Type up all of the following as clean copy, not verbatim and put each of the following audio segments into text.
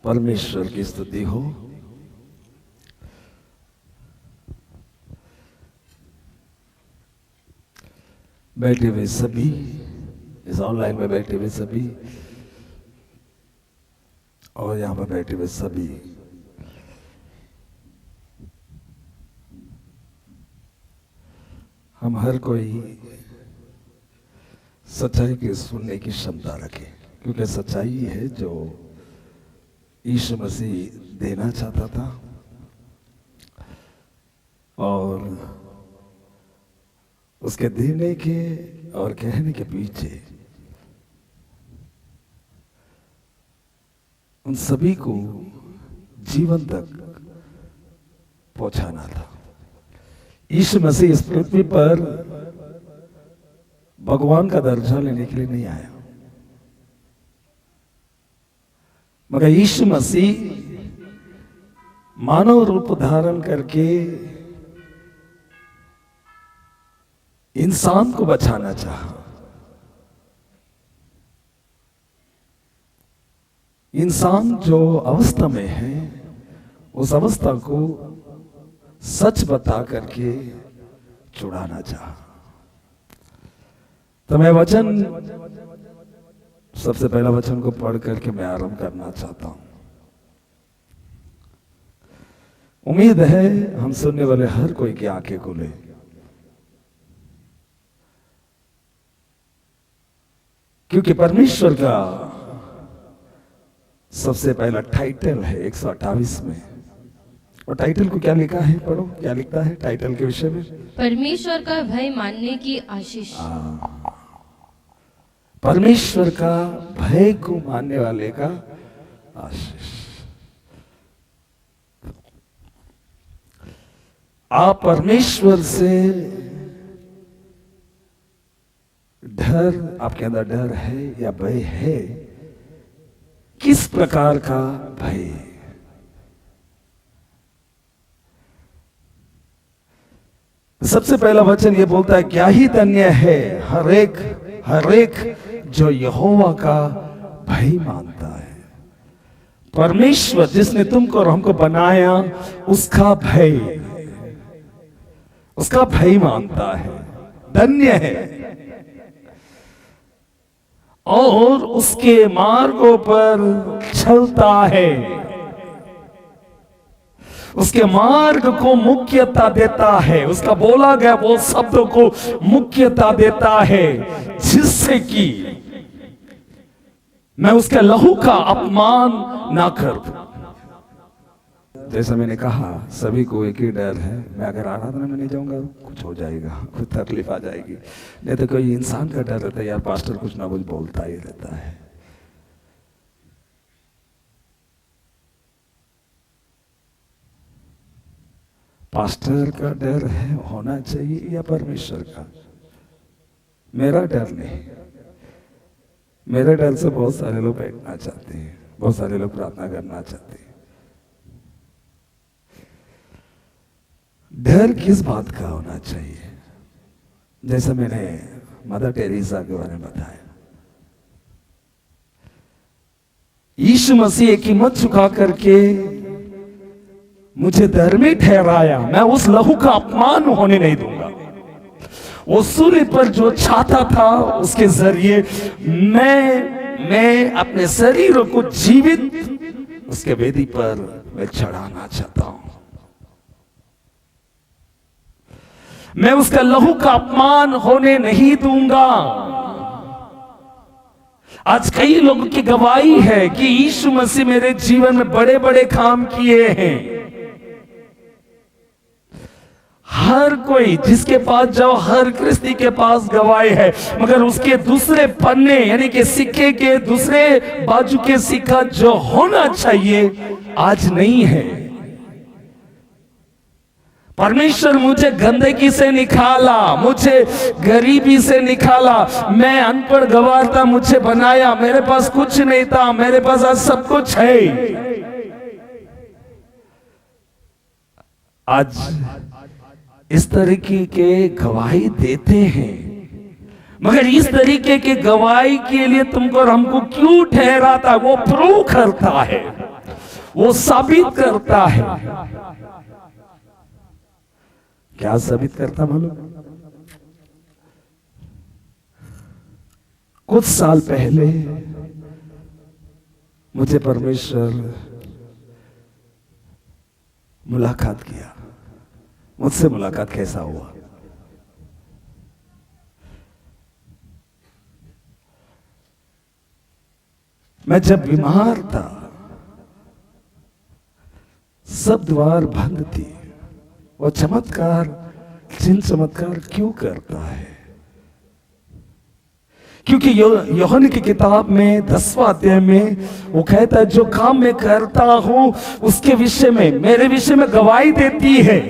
परमेश्वर की स्तुति हो। बैठे हुए सभी, इस ऑनलाइन में बैठे हुए सभी और यहां पर बैठे हुए सभी, हम हर कोई सच्चाई के सुनने की क्षमता रखें, क्योंकि सच्चाई है जो यीशु मसीह देना चाहता था और उसके देने के और कहने के पीछे उन सभी को जीवन तक पहुंचाना था। यीशु मसीह इस पृथ्वी पर भगवान का दर्जा लेने के लिए नहीं आया, मगर यीशु मसीह मानव रूप धारण करके इंसान को बचाना चाहा। इंसान जो अवस्था में है उस अवस्था को सच बता करके छुड़ाना चाहा। तो मैं वचन, सबसे पहला वचन को पढ़ करके मैं आरंभ करना चाहता हूं। उम्मीद है हम सुनने वाले हर कोई की आंखें खुले। क्योंकि परमेश्वर का सबसे पहला टाइटल है 128 में, और टाइटल को क्या लिखा है, पढ़ो क्या लिखता है टाइटल के विषय में। परमेश्वर का भय मानने की आशीष। परमेश्वर का भय को मानने वाले का आशीष। आप परमेश्वर से डर, आपके अंदर डर है या भय है? किस प्रकार का भय? सबसे पहला वचन ये बोलता है, क्या ही धन्य है हर एक जो यहोवा का भय मानता है। परमेश्वर जिसने तुमको और हमको बनाया उसका भय मानता है, धन्य है, और उसके मार्गों पर चलता है, उसके मार्ग को मुख्यता देता है, उसका बोला गया वो शब्दों को मुख्यता देता है, जिससे कि मैं उसके लहू का अपमान ना कर दूं। जैसा मैंने कहा, सभी को एक ही डर है, मैं अगर आराधना में नहीं जाऊंगा कुछ हो जाएगा, कुछ तकलीफ आ जाएगी। नहीं तो कोई इंसान का डर रहता है, यार पास्टर कुछ ना कुछ बोलता ही रहता है। पास्टर का डर है होना चाहिए या परमेश्वर का? मेरा डर नहीं। मेरे डर से बहुत सारे लोग बैठना चाहते हैं, बहुत सारे लोग प्रार्थना करना चाहते हैं। डर किस बात का होना चाहिए? जैसा मैंने मदर टेरेसा के बारे में बताया, यीशु मसीह एक कीमत चुका करके मुझे धर्मी ठहराया, मैं उस लहू का अपमान होने नहीं दूंगा। वो सूली पर जो चाहता था उसके जरिए मैं अपने शरीर को जीवित उसके वेदी पर मैं चढ़ाना चाहता हूं। मैं उसका लहू का अपमान होने नहीं दूंगा। आज कई लोगों की गवाही है कि यीशु मसीह मेरे जीवन में बड़े बड़े काम किए हैं। हर कोई जिसके पास जाओ, हर क्रिस्ती के पास गवाही है, मगर उसके दूसरे पन्ने यानी कि सिक्के के दूसरे बाजू के सिक्का जो होना चाहिए आज नहीं है। परमेश्वर मुझे गंदगी से निकाला, मुझे गरीबी से निकाला, मैं अनपढ़ गवार था, मुझे बनाया, मेरे पास कुछ नहीं था, मेरे पास आज सब कुछ है। आज इस तरीके के गवाही देते हैं, मगर इस तरीके के गवाही के लिए तुमको और हमको क्यों ठहराता? वो प्रूव करता है वो साबित करता है। क्या साबित करता मालूम? कुछ साल पहले मुझे परमेश्वर मुलाकात किया। मुझसे मुलाकात कैसा हुआ? मैं जब बीमार था, सब द्वार बंद थी। वो चमत्कार, चिन्ह चमत्कार क्यों करता है? क्योंकि यूहन्ना की किताब में 10वां अध्याय में वो कहता है, जो काम मैं करता हूं उसके विषय में, मेरे विषय में गवाही देती है।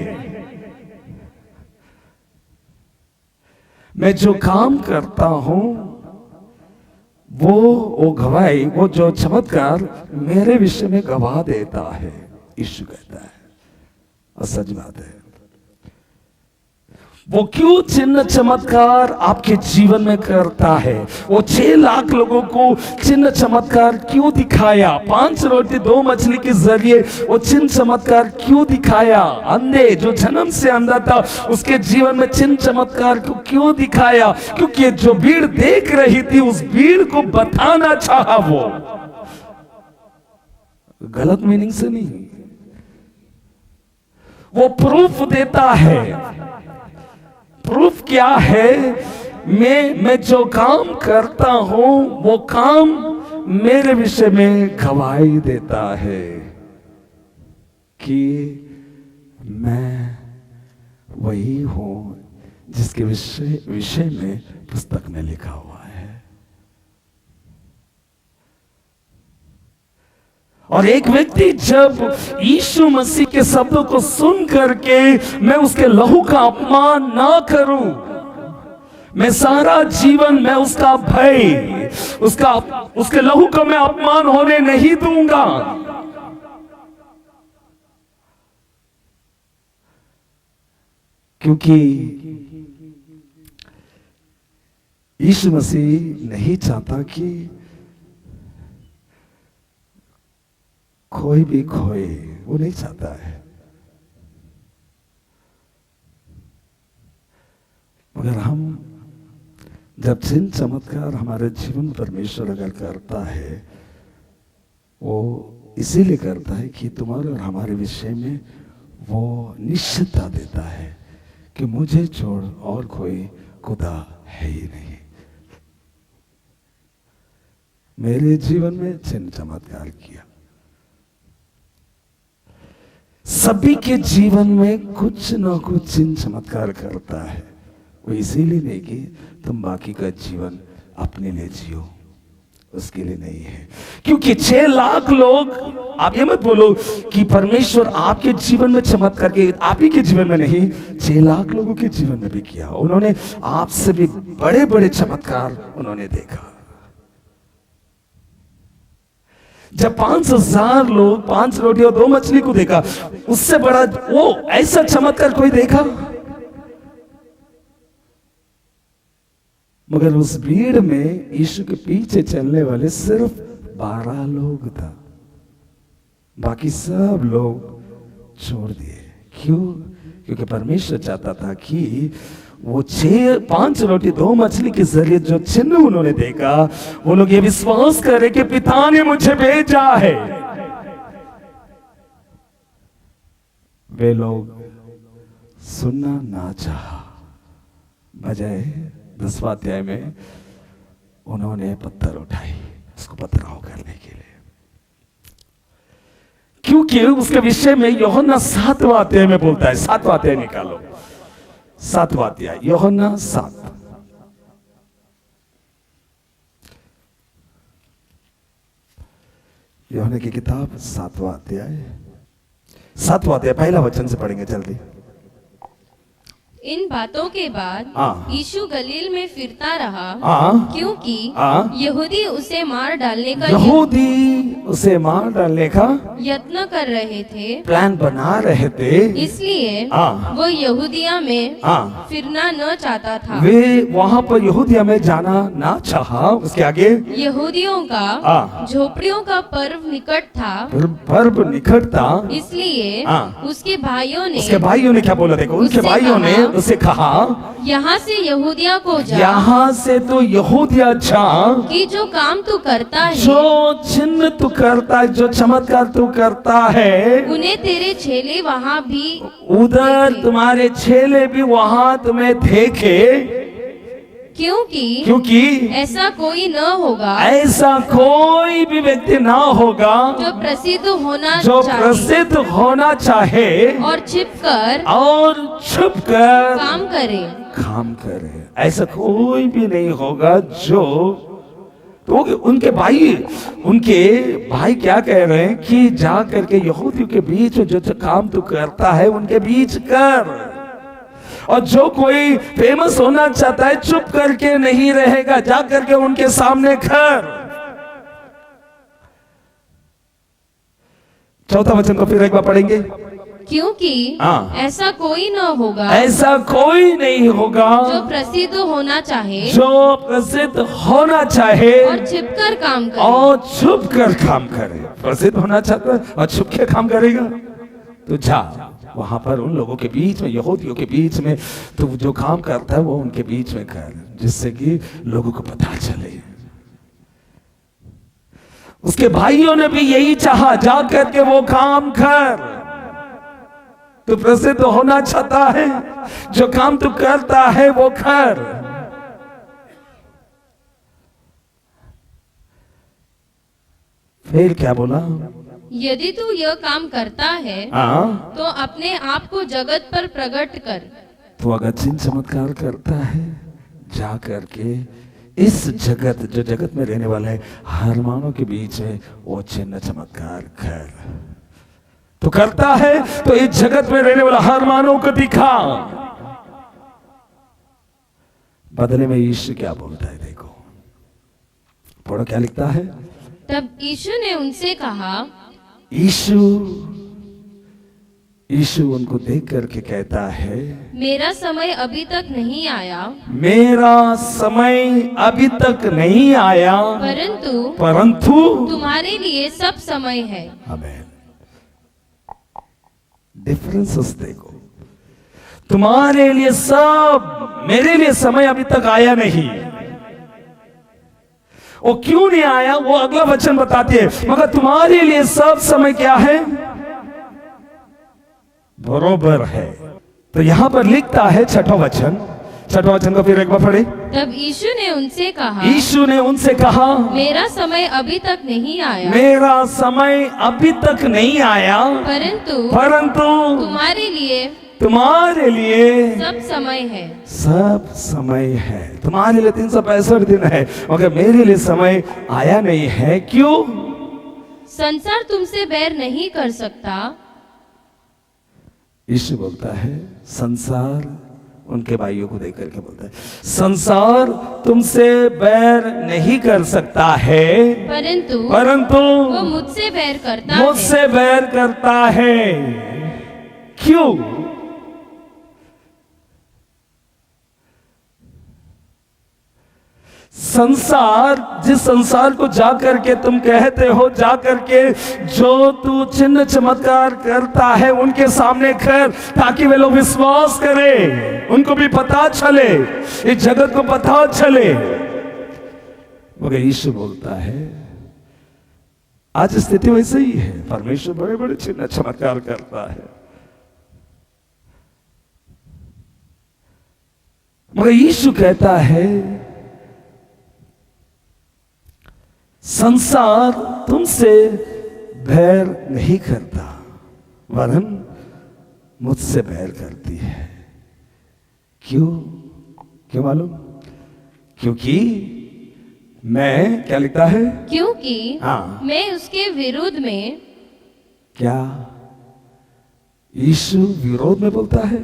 मैं जो काम करता हूं वो गवाही, वो जो चमत्कार मेरे विषय में गवाह देता है, यीशु कहता है। और सच बात है। वो क्यों चिन्ह चमत्कार आपके जीवन में करता है? वो 6 लाख लोगों को चिन्ह चमत्कार क्यों दिखाया? 5 रोटी 2 मछली के जरिए वो चिन्ह चमत्कार क्यों दिखाया? अंधे जो जन्म से अंधा था उसके जीवन में चिन्ह चमत्कार को क्यों दिखाया? क्योंकि जो भीड़ देख रही थी उस भीड़ को बताना चाहा। वो गलत मीनिंग से नहीं, वो प्रूफ देता है। प्रूफ क्या है? मैं जो काम करता हूं वो काम मेरे विषय में गवाही देता है कि मैं वही हूं जिसके विषय में पुस्तक में लिखा हुआ है। और एक व्यक्ति जब यीशु मसीह के शब्दों को सुन करके मैं उसके लहू का अपमान ना करूं, मैं सारा जीवन मैं उसका भय, उसके लहू का मैं अपमान होने नहीं दूंगा। क्योंकि यीशु मसीह नहीं चाहता कि कोई भी खोए, वो नहीं चाहता है। मगर हम जब चिन्ह चमत्कार हमारे जीवन परमेश्वर अगर करता है, वो इसीलिए करता है कि तुम्हारे और हमारे विषय में वो निश्चितता देता है कि मुझे छोड़ और कोई खुदा है ही नहीं। मेरे जीवन में चिन्ह चमत्कार किया। सभी के जीवन में कुछ ना कुछ चिन्ह चमत्कार करता है। वो इसीलिए नहीं कि तुम बाकी का जीवन अपने लिए जियो, उसके लिए नहीं है। क्योंकि 6 लाख लोग, आप ये मत बोलो कि परमेश्वर आपके जीवन में चमत्कार के, आप ही के जीवन में नहीं, 6 लाख लोगों के जीवन में भी किया। उन्होंने आपसे भी बड़े बड़े चमत्कार उन्होंने देखा। जब 5,000 लोग 5 रोटी और 2 मछली को देखा, उससे बड़ा वो ऐसा चमत्कार कोई देखा? मगर उस भीड़ में यीशु के पीछे चलने वाले सिर्फ 12 लोग था। बाकी सब लोग छोड़ दिए। क्यों? क्योंकि परमेश्वर चाहता था कि वो 5 रोटी 2 मछली के जरिए जो चिन्ह उन्होंने देखा, वो लोग ये विश्वास करे कि पिता ने मुझे भेजा है। वे लोग सुनना ना चाहा, बजाय 10वां अध्याय में उन्होंने पत्थर उठाई उसको पथराव करने के लिए। क्योंकि उसके विषय में यूहन्ना 7वां अध्याय में बोलता है। 7वां अध्याय निकालो, 7वां अध्याय, यूहन्ना 7। यूहन्ना की किताब 7वां अध्याय, 7वां अध्याय पहला वचन से पढ़ेंगे जल्दी। इन बातों के बाद हाँ। यीशु गलील में फिरता रहा, हाँ। क्योंकि हाँ। यहूदी उसे मार डालने का यहूदी उसे मार डालने का यत्न कर रहे थे, प्लान बना रहे थे, इसलिए हाँ। वो यहूदिया में हाँ। फिरना न चाहता था। वे वहाँ पर यहूदिया में जाना ना चाहा। उसके आगे यहूदियों का हाँ। झोपड़ियों का पर्व निकट था, पर्व निकटता, इसलिए हाँ। उसके भाइयों ने क्या बोला? देखो, उनके उससे भाइयों ने कहा, उसे कहा, यहाँ से यहूदिया को जा, यहाँ से तो यहूदिया जा, कि जो काम तू करता है, जो चिन्ह तू करता है, जो चमत्कार तू करता है, उन्हें तेरे चेले वहाँ भी उधर तुम्हारे चेले भी वहाँ तुम्हें देखे, क्योंकि ऐसा कोई न होगा, ऐसा कोई भी व्यक्ति ना होगा जो प्रसिद्ध होना चाहे और छिपकर काम करे। ऐसा कोई भी नहीं होगा जो। तो उनके भाई क्या कह रहे हैं कि जा करके यहूदियों के बीच में जो काम तू करता है उनके बीच कर, और जो कोई फेमस होना चाहता है चुप करके नहीं रहेगा, जा करके उनके सामने कर। चौथा वचन को फिर एक बार पढ़ेंगे। क्योंकि ऐसा कोई न होगा, ऐसा कोई नहीं होगा जो प्रसिद्ध होना चाहे और छिपकर काम करे। प्रसिद्ध होना चाहता है और छुप के काम करेगा, तो जा वहां पर उन लोगों के बीच में, यहूदियों के बीच में तो जो काम करता है वो उनके बीच में कर, जिससे कि लोगों को पता चले। उसके भाइयों ने भी यही चाहा, जा करके वो काम कर। तू प्रसिद्ध होना चाहता है, जो काम तू करता है वो कर। फिर क्या बोला? यदि तू यह काम करता है तो अपने आप को जगत पर प्रकट कर। तो अगर चिन्ह चमत्कार करता है, जा करके इस जो जगत में रहने वाला है हर मानव के बीच में वो चिन्ह चमत्कार कर। तो करता है तो इस जगत में रहने वाला हर मानव को दिखा। बदले में यीशु क्या बोलता है? देखो, पढ़ो क्या लिखता है। तब यीशु ने उनसे कहा, यीशु उनको देख करके कहता है, मेरा समय अभी तक नहीं आया, परंतु तुम्हारे लिए सब समय है। आमीन। डिफरेंसेस देखो, तुम्हारे लिए सब, मेरे लिए समय अभी तक आया नहीं। वो क्यों नहीं आया वो अगला वचन बताती है, मगर तुम्हारे लिए सब समय क्या है? बरोबर है। तो यहां पर लिखता है छठा वचन को फिर एक बार पढ़े। तब यीशु ने उनसे कहा, मेरा समय अभी तक नहीं आया, परंतु तुम्हारे लिए सब समय है। तुम्हारे लिए 365 दिन है, मगर मेरे लिए समय आया नहीं है। क्यों? संसार तुमसे बैर नहीं कर सकता। यीशु बोलता है, संसार उनके भाइयों को देख करके बोलता है, संसार तुमसे बैर नहीं कर सकता है, परंतु वो मुझसे बैर करता है। क्यों? जिस संसार को जा करके तुम कहते हो, जा करके जो तू चिन्ह चमत्कार करता है उनके सामने कर, ताकि वे लोग विश्वास करें, उनको भी पता चले, इस जगत को पता चले। मगर यीशु बोलता है, आज स्थिति वैसे ही है। परमेश्वर बड़े बड़े चिन्ह चमत्कार करता है, मगर यीशु कहता है, संसार तुमसे बैर नहीं करता, वरन मुझसे बैर करती है। क्यों मालूम? क्योंकि मैं, क्या लिखता है? क्योंकि मैं उसके विरोध में। क्या यीशु विरोध में बोलता है?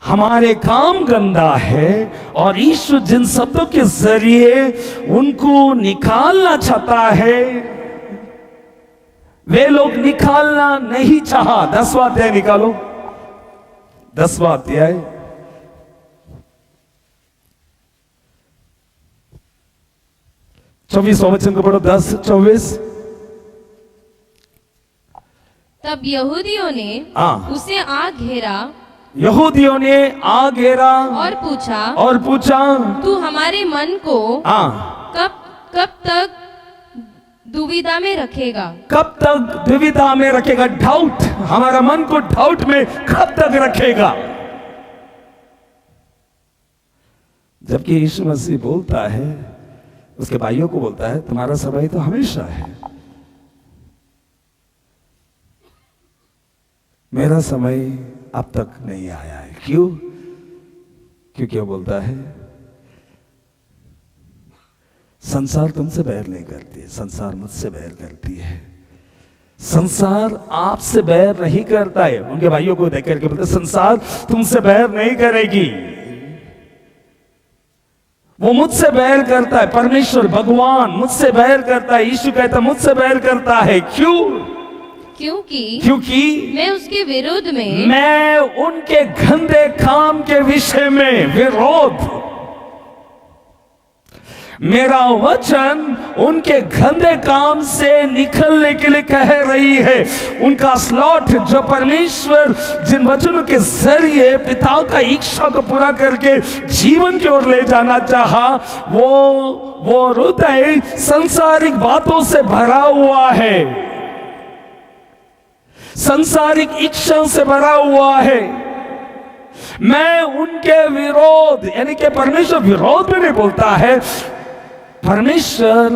हमारे काम गंदा है और ईश्वर जिन शब्दों के जरिए उनको निकालना चाहता है वे लोग निकालना नहीं चाहा। 10वां अध्याय निकालो, 10वां अध्याय 24वां वचन को पढ़ो। 10:24। तब यहूदियों ने उसे आ घेरा, यहूदियों ने आ घेरा और पूछा तू हमारे मन को कब तक दुविधा में रखेगा? कब तक दुविधा में रखेगा? डाउट, हमारा मन को डाउट में कब तक रखेगा? जबकि यीशु मसीह बोलता है, उसके भाइयों को बोलता है, तुम्हारा समय तो हमेशा है, मेरा समय अब तक नहीं आया है। क्यों? क्योंकि वो बोलता है संसार तुमसे बैर नहीं करती है, संसार मुझसे बैर करती है। संसार आपसे बैर नहीं करता है। उनके भाइयों को देख करके बोलते संसार तुमसे बैर नहीं करेगी, वो मुझसे बैर करता है। परमेश्वर भगवान मुझसे बैर करता है। यीशु कहता मुझसे बैर करता है। क्यों? क्योंकि मैं उसके विरोध में, मैं उनके गंदे काम के विषय में विरोध, मेरा वचन उनके गंदे काम से निकलने के लिए कह रही है। उनका स्लॉट जो परमेश्वर जिन वचनों के जरिए पिता का इच्छा को पूरा करके जीवन की ओर ले जाना चाहा, वो हृदय सांसारिक बातों से भरा हुआ है, सांसारिक इच्छा से भरा हुआ है। मैं उनके विरोध, यानी कि परमेश्वर विरोध में नहीं बोलता है, परमेश्वर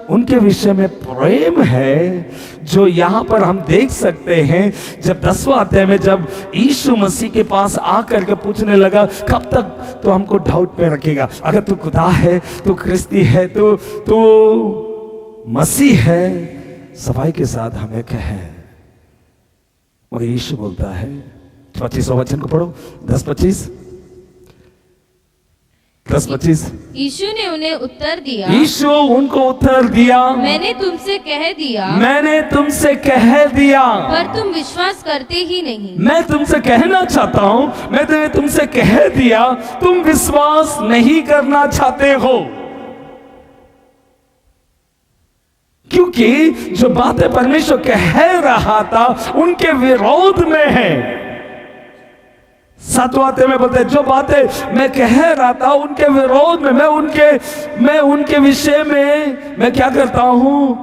उनके विषय में प्रेम है, जो यहां पर हम देख सकते हैं। जब 10वां अध्याय में जब यीशु मसीह के पास आकर के पूछने लगा कब तक तो हमको डाउट में रखेगा, अगर तू खुदा है, तू क्रिस्ती है, तू मसीह है, सफाई के साथ हमें कहे। मगर यीशु बोलता है, 25वां वचन को पढ़ो, 10:25। यीशु ने उन्हें उत्तर दिया, यीशु उनको उत्तर दिया, मैंने तुमसे कह दिया, पर तुम विश्वास करते ही नहीं। मैं तुमसे कहना चाहता हूं, मैंने तुमसे कह दिया, तुम विश्वास नहीं करना चाहते हो। क्योंकि जो बातें परमेश्वर कह रहा था उनके विरोध में है। 7वां अध्याय में बोलते हैं जो बातें मैं कह रहा था उनके विरोध में, मैं उनके विषय में मैं क्या करता हूं,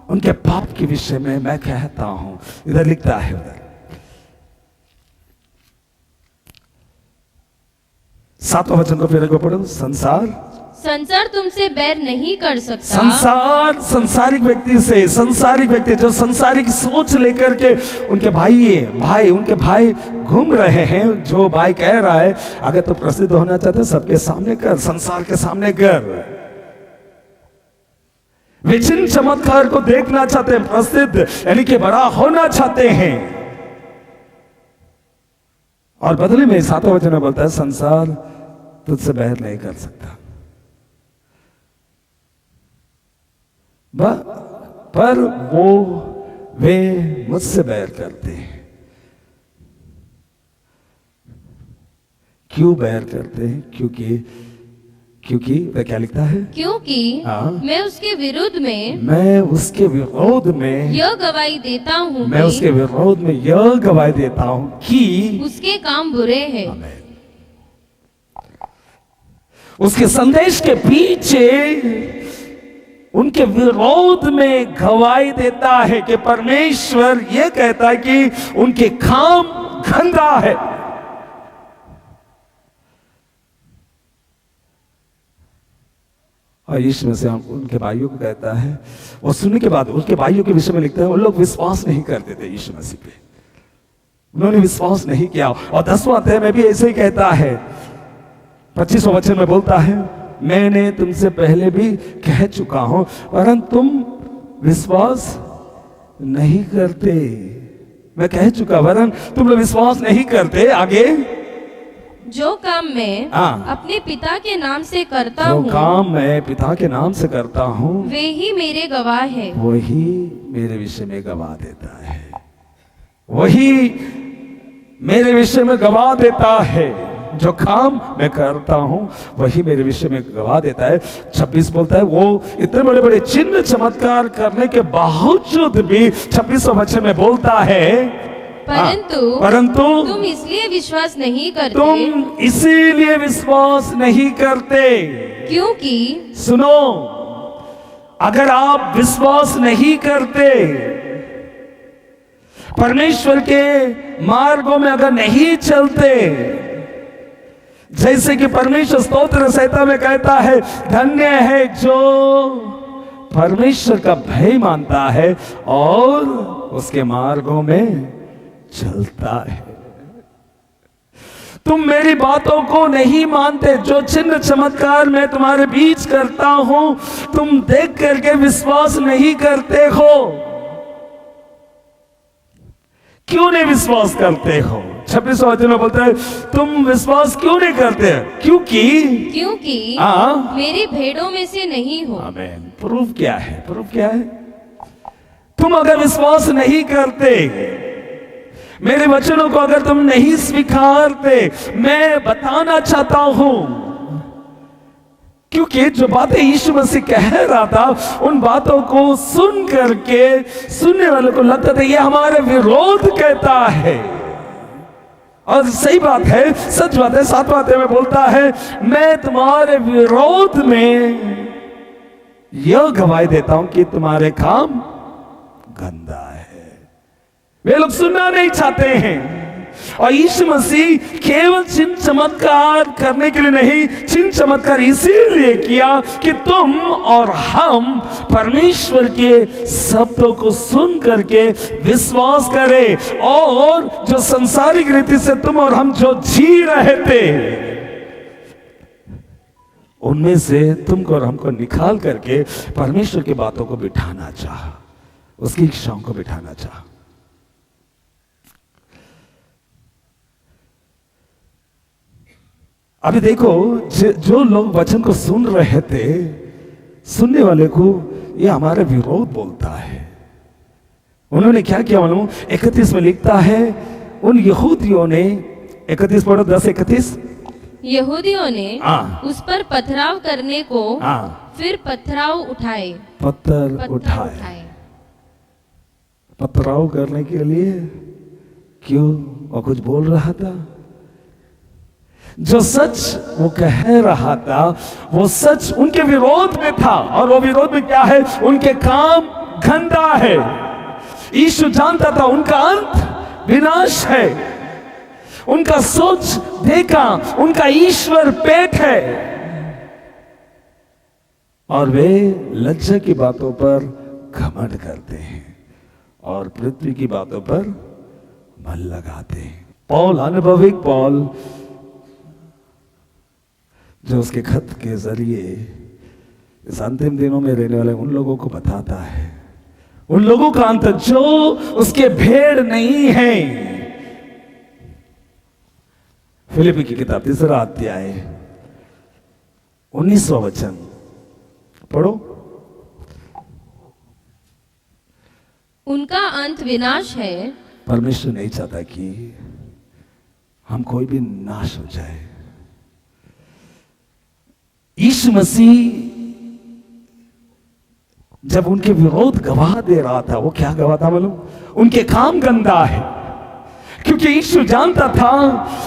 उनके पाप के विषय में मैं कहता हूं। इधर लिखता है, उधर 7वां वचन को फिर को पढ़ो। संसार तुमसे बैर नहीं कर सकता। संसारिक व्यक्ति जो संसारिक सोच लेकर के उनके भाई घूम रहे हैं, जो भाई कह रहा है अगर तो प्रसिद्ध होना चाहते सबके सामने कर, संसार के सामने कर। वे जिन चमत्कार को देखना चाहते हैं, प्रसिद्ध यानी कि बड़ा होना चाहते हैं, और बदले में 7वां वचन में बोलता है संसार तुझसे बैर नहीं कर सकता, पर वे मुझसे बैर करते हैं। क्यों बैर करते हैं? क्योंकि वह क्या लिखता है? क्योंकि मैं उसके विरोध में यह गवाही देता हूं, कि उसके काम बुरे हैं। उसके संदेश के पीछे उनके विरोध में गवाही देता है कि परमेश्वर यह कहता है कि उनके काम गंदा है। और यीशु मसीह उनके भाइयों को कहता है, और सुनने के बाद उनके भाइयों के विषय में लिखता है, उन लोग विश्वास नहीं करते थे यीशु मसीह पे, उन्होंने विश्वास नहीं किया। और 10वां अध्याय में भी ऐसे ही कहता है, 25वां वचन में बोलता है, मैंने तुमसे पहले भी कह चुका हूं परंतु तुम विश्वास नहीं करते। मैं कह चुका वरन तुम लोग विश्वास नहीं करते। आगे जो काम मैं हाँ। अपने पिता के नाम से करता जो हूँ काम मैं पिता के नाम से करता हूँ वे ही मेरे गवाह है। वही मेरे विषय में गवाह देता है, वही मेरे विषय में गवाह देता है। जो काम मैं करता हूं वही मेरे विषय में गवाह देता है। 26 बोलता है वो इतने बड़े बड़े चिन्ह चमत्कार करने के बावजूद भी 26वां वचन में बोलता है परंतु तुम इसलिए विश्वास नहीं करते, तुम इसीलिए विश्वास नहीं करते क्योंकि सुनो, अगर आप विश्वास नहीं करते, परमेश्वर के मार्गों में अगर नहीं चलते, जैसे कि परमेश्वर स्तोत्र संहिता में कहता है धन्य है जो परमेश्वर का भय मानता है और उसके मार्गों में चलता है। तुम मेरी बातों को नहीं मानते, जो चिन्ह चमत्कार मैं तुम्हारे बीच करता हूं तुम देख करके विश्वास नहीं करते हो। क्यों नहीं विश्वास करते हो? 26वां वचन में बोलता है तुम विश्वास क्यों नहीं करते? क्योंकि मेरी भेड़ों में से नहीं हो। आमीन। प्रूफ क्या है? प्रूफ क्या है? तुम अगर विश्वास नहीं करते, मेरे वचनों को अगर तुम नहीं स्वीकारते, मैं बताना चाहता हूं, क्योंकि जो बातें यीशु मसीह कह रहा था उन बातों को सुन करके सुनने वालों को लगता था ये हमारे विरोध कहता है। और सही बात है, सच बात है। 7वां अध्याय में बोलता है मैं तुम्हारे विरोध में यह गवाही देता हूं कि तुम्हारे काम गंदा है। वे लोग सुनना नहीं चाहते हैं। और यीशु मसीह केवल चिन्ह चमत्कार करने के लिए नहीं, चिन्ह चमत्कार इसीलिए किया कि तुम और हम परमेश्वर के शब्दों को सुन करके विश्वास करें और जो संसारिक रीति से तुम और हम जो जी रहे थे उनमें से तुमको और हमको निकाल करके परमेश्वर की बातों को बिठाना चाहा, उसकी इच्छाओं को बिठाना चाहा। अभी देखो, जो लोग वचन को सुन रहे थे, सुनने वाले को ये हमारा विरोध बोलता है। उन्होंने क्या किया मालूम? 31 में लिखता है उन यहूदियों ने, 31 पढ़ो, 10:31। यहूदियों ने उस पर पथराव करने को फिर पथराव उठाए, पत्थर उठाए। पथराव करने के लिए क्यों? वो कुछ बोल रहा था। जो सच वो कह रहा था वो सच उनके विरोध में था। और वो विरोध में क्या है? उनके काम गंदा है। यीशु जानता था उनका अंत विनाश है। उनका सोच देखा, उनका ईश्वर पेट है और वे लज्जा की बातों पर घमंड करते हैं और पृथ्वी की बातों पर मन लगाते हैं। पौल, अनुभविक पौल, जो उसके खत के जरिए इस अंतिम दिनों में रहने वाले उन लोगों को बताता है, उन लोगों का अंत जो उसके भेड़ नहीं है। फिलिप्पी की किताब 3 अध्याय 19वां वचन पढ़ो। उनका अंत विनाश है। परमेश्वर नहीं चाहता कि हम कोई भी नाश हो जाए। यीशु मसीह जब उनके विरोध गवाह दे रहा था, वो क्या गवाह था मालूम? उनके काम गंदा है। क्योंकि यीशु जानता था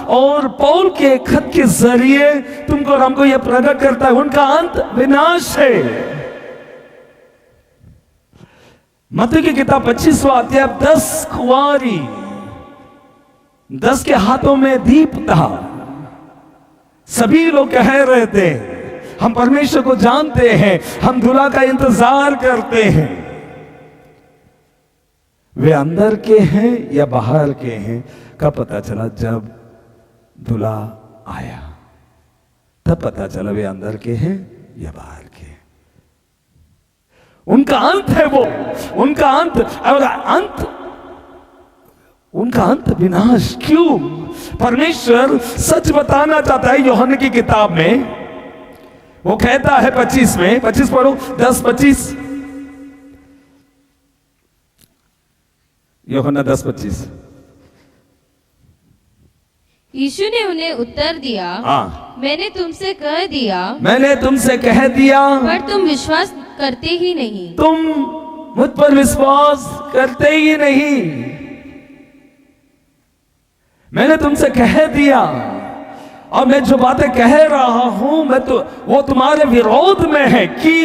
और पौल के खत के जरिए तुमको और हमको यह प्रकट करता है उनका अंत विनाश है। मत्ती की किताब 25वां अध्याय 10 कुंवारी, 10 के हाथों में दीप था। सभी लोग कह रहे थे हम परमेश्वर को जानते हैं, हम दूल्हा का इंतजार करते हैं। वे अंदर के हैं या बाहर के हैं? कब पता चला? जब दूल्हा आया तब पता चला वे अंदर के हैं या बाहर के हैं। उनका अंत है वो, उनका अंत। और अंत उनका अंत विनाश। क्यों? परमेश्वर सच बताना चाहता है। यूहन्ना की किताब में वो कहता है 25 में, 25 पढ़ो, 10:25, यूहन्ना 10:25। यीशु ने उन्हें उत्तर दिया, मैंने तुमसे कह दिया, मैंने तुमसे कह दिया, पर तुम विश्वास करते ही नहीं। तुम मुझ पर विश्वास करते ही नहीं। मैंने तुमसे कह दिया, और मैं जो बातें कह रहा हूं मैं तो वो तुम्हारे विरोध में है कि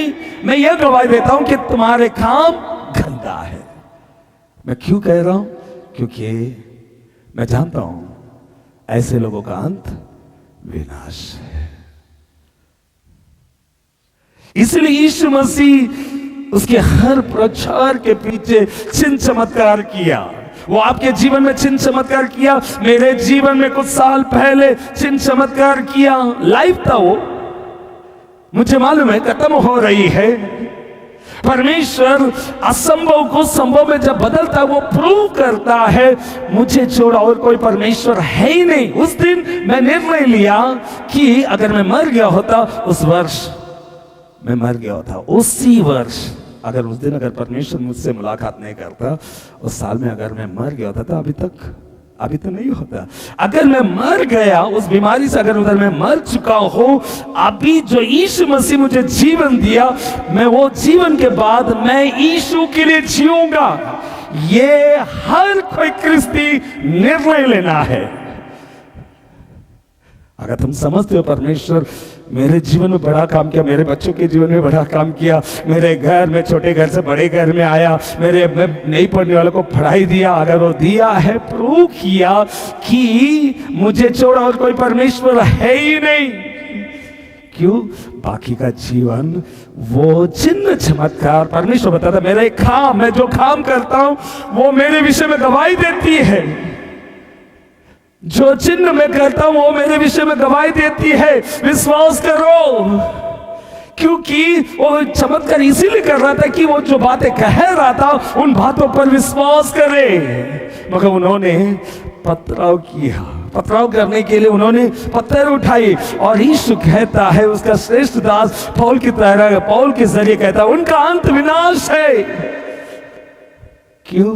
मैं यह गवाही देता हूं कि तुम्हारे काम गंदा है। मैं क्यों कह रहा हूं? क्योंकि मैं जानता हूं ऐसे लोगों का अंत विनाश है। इसलिए यीशु मसीह उसके हर प्रचार के पीछे चिन्ह चमत्कार किया। वो आपके जीवन में चिन्ह चमत्कार किया, मेरे जीवन में कुछ साल पहले चिन्ह चमत्कार किया। लाइव था वो, मुझे मालूम है खत्म हो रही है। परमेश्वर असंभव को संभव में जब बदलता है वो प्रूव करता है मुझे छोड़ा और कोई परमेश्वर है ही नहीं। उस दिन मैं निर्णय लिया कि अगर मैं मर गया होता, उस वर्ष मैं मर गया होता, उसी वर्ष अगर उस दिन अगर परमेश्वर मुझसे मुलाकात नहीं करता, उस साल में अगर मैं मर गया होता तो अभी तो नहीं होता। अगर मैं मर गया उस बीमारी से, अगर उधर मैं मर चुका हूं, अभी जो यीशु मसीह मुझे जीवन दिया, मैं वो जीवन के बाद मैं यीशु के लिए जीऊंगा। ये हर कोई क्रिस्ती निर्णय लेना है। अगर तुम समझते हो परमेश्वर मेरे जीवन में बड़ा काम किया, मेरे बच्चों के जीवन में बड़ा काम किया, मेरे घर में छोटे घर से बड़े घर में आया, मेरे नहीं पढ़ने वालों को पढ़ाई दिया, अगर वो दिया है, प्रूव किया कि मुझे छोड़ा और कोई परमेश्वर है ही नहीं, क्यों? बाकी का जीवन वो चिन्ह चमत्कार परमेश्वर बताता मेरा एक काम, मैं जो काम करता हूं वो मेरे विषय में गवाही देती है। जो चिन्ह मैं करता हूं वो मेरे विषय में गवाही देती है। विश्वास करो, क्योंकि वो चमत्कार इसीलिए कर रहा था कि वो जो बातें कह रहा था उन बातों पर विश्वास करे। मगर उन्होंने पथराव किया, पथराव करने के लिए उन्होंने पत्थर उठाई। और यीशु कहता है, उसका श्रेष्ठ दास पौल की तरह, पौल के जरिए कहता है उनका अंत विनाश है। क्यों?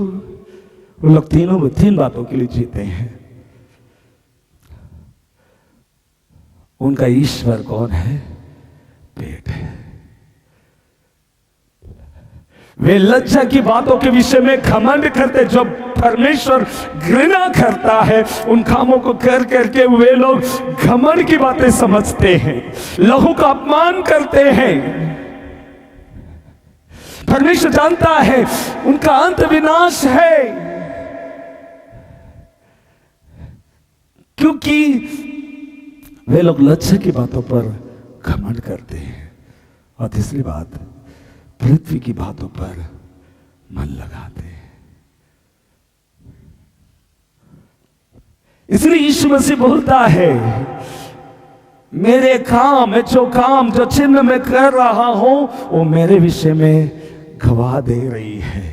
वो लोग तीन बातों के लिए जीते हैं। उनका ईश्वर कौन है? पेट है। वे लज्जा की बातों के विषय में घमंड करते, जो परमेश्वर घृणा करता है उन कामों को कर करके वे लोग घमंड की बातें समझते हैं, लहू का अपमान करते हैं। परमेश्वर जानता है उनका अंत विनाश है, क्योंकि वे लोग लज्जा की बातों पर घमंड करते हैं। और तीसरी बात, पृथ्वी की बातों पर मन लगाते हैं। इसलिए यीशु मसीह बोलता है मेरे काम, जो चिन्ह मैं कर रहा हूं वो मेरे विषय में गवाह दे रही है।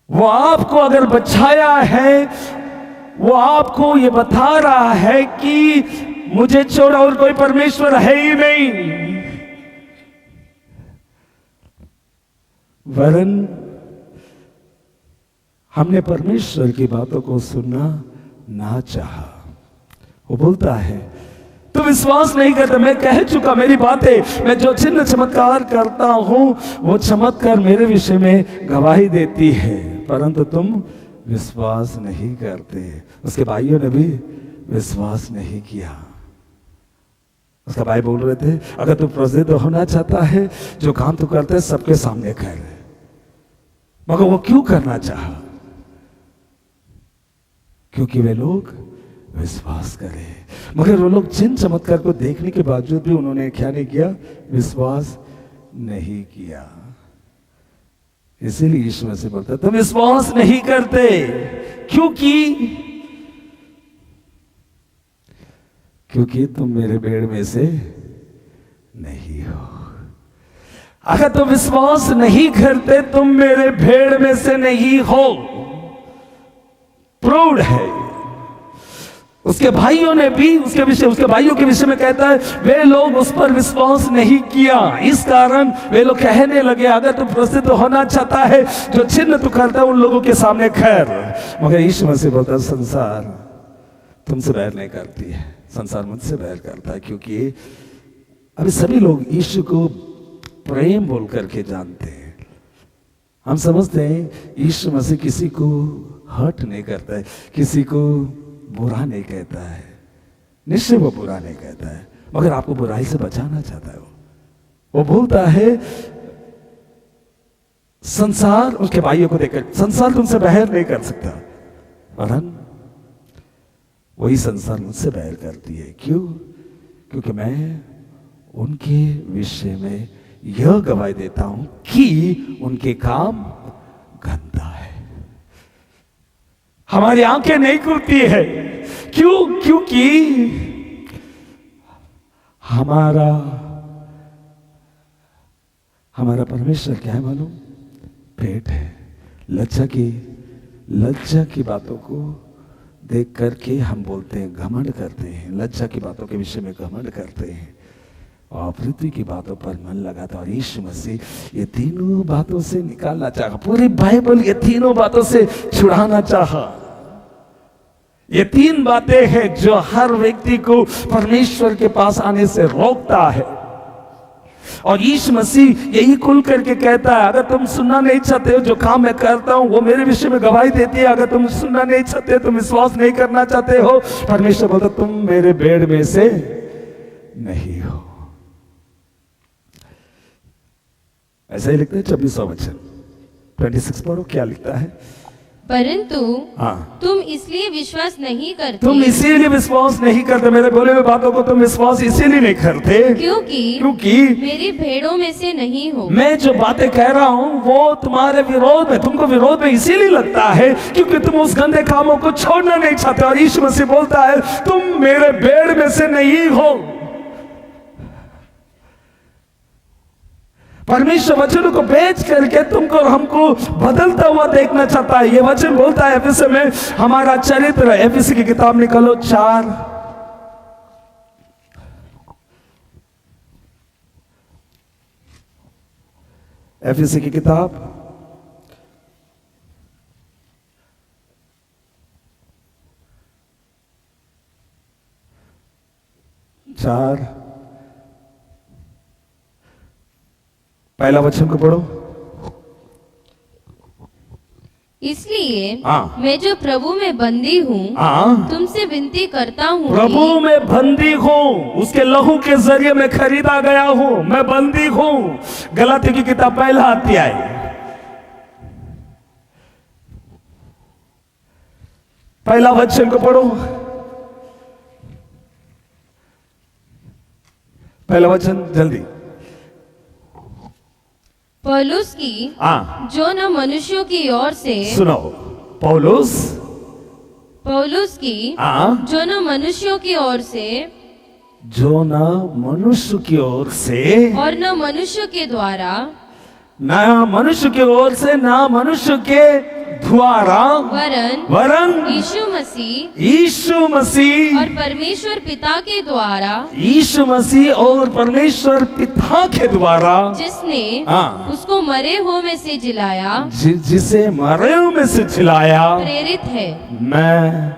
वो आपको अगर बचाया है, वो आपको ये बता रहा है कि मुझे छोड़ा और कोई परमेश्वर है ही नहीं। वरन हमने परमेश्वर की बातों को सुनना ना चाहा। वो बोलता है तू विश्वास नहीं करता, मैं कह चुका मेरी बातें, मैं जो चिन्ह चमत्कार करता हूं वो चमत्कार मेरे विषय में गवाही देती है, परंतु तुम विश्वास नहीं करते। उसके भाइयों ने भी विश्वास नहीं किया। उसका भाई बोल रहे थे अगर तू प्रसिद्ध होना चाहता है, जो काम तू करता है सबके सामने कर। मगर वो क्यों करना चाहा? क्योंकि वे लोग विश्वास करें। मगर वो लोग चिन्ह चमत्कार को देखने के बावजूद भी उन्होंने क्या नहीं किया? विश्वास नहीं किया। इसीलिए यीशु मसीह बोलता तुम विश्वास नहीं करते, क्योंकि तुम मेरे भेड़ में से नहीं हो। अगर तुम विश्वास नहीं करते तुम मेरे भेड़ में से नहीं हो। प्रौढ़ है। उसके भाइयों ने भी उसके भाइयों के विषय में कहता है वे लोग उस पर विश्वास नहीं किया, इस कारण वे लोग कहने लगे अगर तू प्रसिद्ध होना चाहता है जो चिन्ह तू करता है उन लोगों के सामने खैर। मगर यीशु मसीह बोलता है संसार तुमसे बैर नहीं करती है, संसार मुझसे बैर करता है, क्योंकि अभी सभी लोग यीशु को प्रेम बोल करके जानते हैं। हम समझते हैं यीशु मसीह किसी को हर्ट नहीं करता है, किसी को बुरा नहीं कहता है। निश्चय वो बुरा नहीं कहता है, मगर आपको बुराई से बचाना चाहता है। वो बोलता है संसार, उसके भाइयों को देखकर संसार तुमसे बैर नहीं कर सकता, वरन वही संसार मुझसे बैर करती है। क्यों? क्योंकि मैं उनके विषय में यह गवाही देता हूं कि उनके काम गंदा है। हमारी आंखें नहीं खुलती है। क्यों? क्योंकि हमारा परमेश्वर क्या है मालूम? पेट है। लज्जा की बातों को देख करके हम बोलते हैं, घमंड करते हैं, लज्जा की बातों के विषय में घमंड करते हैं और पृथ्वी की बातों पर मन लगाता। और यीशु मसीह ये तीनों बातों से निकालना चाहा, पूरी बाइबल ये तीनों बातों से छुड़ाना चाहा। ये तीन बातें हैं जो हर व्यक्ति को परमेश्वर के पास आने से रोकता है। और यीशु मसीह यही खुल करके कहता है अगर तुम सुनना नहीं चाहते हो जो काम मैं करता हूं वो मेरे विषय में गवाही देती है। अगर तुम सुनना नहीं चाहते, तुम विश्वास नहीं करना चाहते हो, परमेश्वर बोलता तुम मेरे भेड़ में से नहीं हो। ऐसा ही लिखते हैं 26वां वचन 26 पढ़ो, क्या लिखता है? परंतु तुम इसलिए विश्वास नहीं करते, तुम इसीलिए विश्वास नहीं करते, मेरे बोले हुए बातों को तुम विश्वास इसीलिए नहीं करते क्योंकि मेरी भेड़ों में से नहीं हो। मैं जो बातें कह रहा हूँ वो तुम्हारे विरोध में, तुमको विरोध में इसीलिए लगता है क्योंकि तुम उस गंदे कामों को छोड़ना नहीं चाहते। और यीशु मसीह बोलता है तुम मेरे भेड़ में से नहीं हो। परमेश्वर वचनों को बेच करके तुमको और हमको बदलता हुआ देखना चाहता है। ये वचन बोलता है एफिसी में हमारा चरित्र। एफिसी की किताब निकालो 4, एफिसी की किताब 4 पहला वचन को पढ़ो। इसलिए मैं जो प्रभु में बंदी हूँ तुमसे विनती करता हूँ, प्रभु में बंदी हूँ, उसके लहू के जरिए मैं खरीदा गया हूँ, मैं बंदी हूँ। गलाती की किताब पहला अध्याय पहला वचन को पढ़ो। पहला वचन जल्दी। पौलुस की जो न मनुष्यों की ओर से, सुनो, पौलुस की जो न मनुष्यों की ओर से, जो न मनुष्य की ओर से और न मनुष्य के द्वारा, ना मनुष्य की ओर से ना मनुष्य के द्वारा, वरन यीशु मसीह और परमेश्वर पिता के द्वारा, यीशु मसीह और परमेश्वर पिता के द्वारा, जिसने उसको मरे हुए में से जिलाया, जिसे मरे हुए में से जिलाया, प्रेरित है। मैं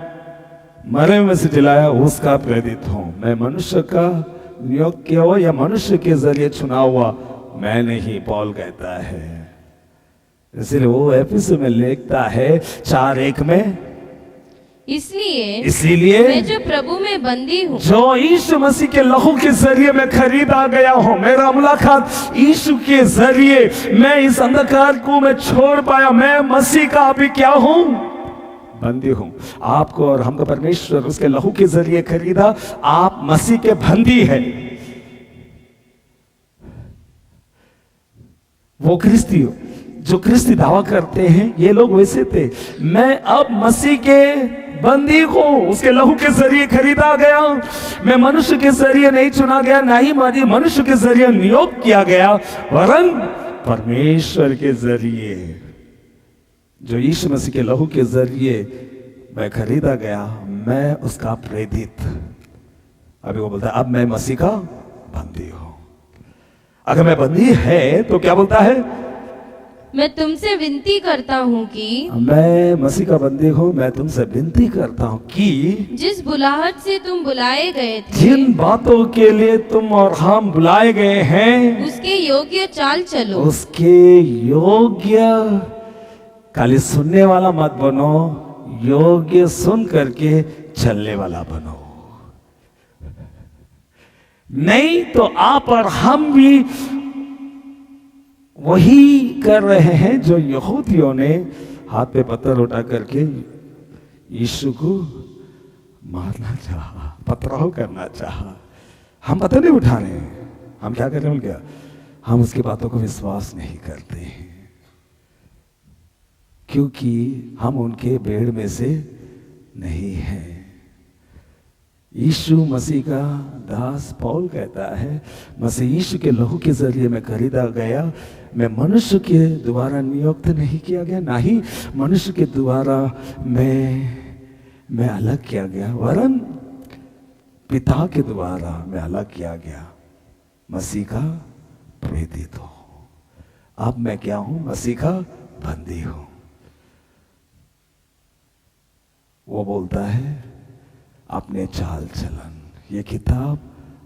मरे हुए में से जिलाया उसका प्रेरित हूँ। मैं मनुष्य का नियोग किया हुआ या मनुष्य के जरिए चुना हुआ मैं नहीं, पौल कहता है। इसलिए वो एफिसी में लिखता है 4:1 में, इसलिए मैं जो प्रभु में बंदी हूँ, जो यीशु मसीह के लहू के जरिए मैं खरीदा गया हूँ, मेरा मुलाकात यीशु के जरिए मैं इस अंधकार को मैं छोड़ पाया। मैं मसीह का अभी क्या हूँ? बंदी हूँ। आपको और हमको परमेश्वर उसके लहू के जरिए खरीदा, आप मसीह के बंदी है। वो ख्रिस्ती जो ख्रिस्ती दावा करते हैं ये लोग वैसे थे। मैं अब मसीह के बंदी हूं, उसके लहू के जरिए खरीदा गया। मैं मनुष्य के जरिए नहीं चुना गया, ना ही मनुष्य के जरिए नियोग किया गया, वरन परमेश्वर के जरिए, जो यीशु मसीह के लहू के जरिए मैं खरीदा गया, मैं उसका प्रेरित। अभी वो बोलता है अब मैं मसीह का बंदी हूं। अगर मैं बंदी है तो क्या बोलता है? मैं तुमसे विनती करता हूँ कि मैं मसीह का बंदी हूं, मैं तुमसे विनती करता हूं कि जिस बुलाहट से तुम बुलाए गए थे, जिन बातों के लिए तुम और हम बुलाए गए हैं, उसके योग्य चाल चलो। उसके योग्य, खाली सुनने वाला मत बनो, योग्य सुन करके चलने वाला बनो। नहीं तो आप और हम भी वही कर रहे हैं जो यहूदियों ने हाथ पे पत्थर उठा करके यीशु को मारना चाहा, पथराव करना चाहा। हम पत्थर नहीं उठा रहे हैं, हम क्या कर रहे हैं? क्या हम उसकी बातों को विश्वास नहीं करते हैं, क्योंकि हम उनके भीड़ में से नहीं हैं। यीशु मसीह का दास पौल कहता है, मसीह यीशु के लहू के जरिए मैं खरीदा गया, मैं मनुष्य के द्वारा नियुक्त नहीं किया गया, ना ही मनुष्य के द्वारा मैं अलग किया गया, वरन पिता के द्वारा मैं अलग किया गया, मसीह का प्रेरित हो। अब मैं क्या हूं? मसीह का बंदी हूं। वो बोलता है अपने चाल चलन, ये किताब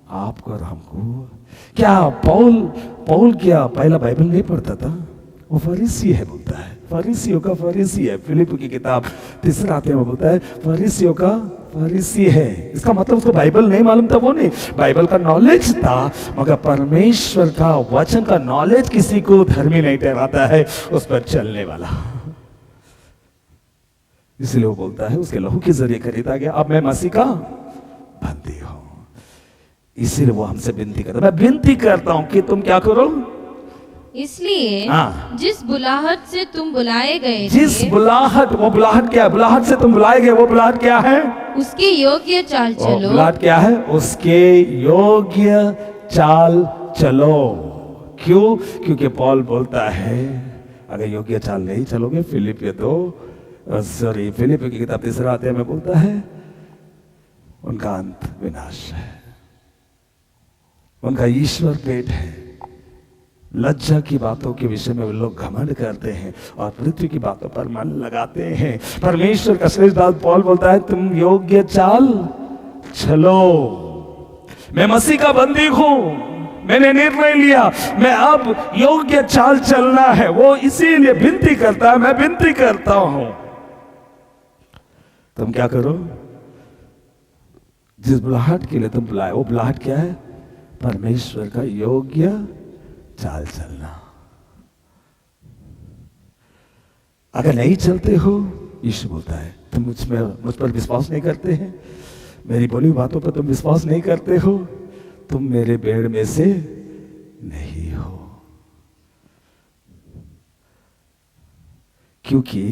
आपको और हमको। क्या पौल क्या पहला बाइबल नहीं पढ़ता था? वो फरीसी है, बोलता है फरीसियों का फरीसी है। फिलिप की किताब 3 अध्याय में बोलता है फरीसियों का फरीसी है। इसका मतलब उसको बाइबल नहीं मालूम था, वो नहीं, बाइबल का नॉलेज था, मगर परमेश्वर का वचन का नॉलेज किसी को धर्मी नहीं ठहराता है, उस पर चलने वाला। इसलिए वो बोलता है उसके लहू के जरिए खरीदा गया, अब मैं मसीह का बंदी हूं। इसीलिए वो हमसे विनती करता, मैं विनती करता हूं कि तुम क्या करो, इसलिए जिस बुलाहट से तुम बुलाए गए, जिस बुलाहट, वो बुलाहट क्या है? बुलाहट से तुम बुलाए गए, वो बुलाहट क्या है? उसके योग्य चाल चलो। बुलाहट क्या है? उसके योग्य चाल चलो। क्यों? क्योंकि पौल बोलता है अगर योग्य चाल नहीं चलोगे, फिलिप की किताब 3 अध्याय में बोलता है उनका अंत विनाश है, उनका ईश्वर पेट है। लज्जा की बातों के विषय में वे लोग घमंड करते हैं और पृथ्वी की बातों पर मन लगाते हैं। परमेश्वर का श्रेष्ठ दास पौल बोलता है तुम योग्य चाल चलो। मैं मसीह का बंदी हूं, मैंने निर्णय लिया, मैं अब योग्य चाल चलना है। वो इसीलिए विनती करता है, मैं विनती करता हूं तुम क्या करो, जिस बुलाहट के लिए तुम बुलाए, वो बुलाहट क्या है? परमेश्वर का योग्य चाल चलना। अगर नहीं चलते हो, यीशु बोलता है तुम मुझ पर विश्वास नहीं करते हैं, मेरी बोली बातों पर तुम विश्वास नहीं करते हो, तुम मेरे भीड़ में से नहीं हो। क्योंकि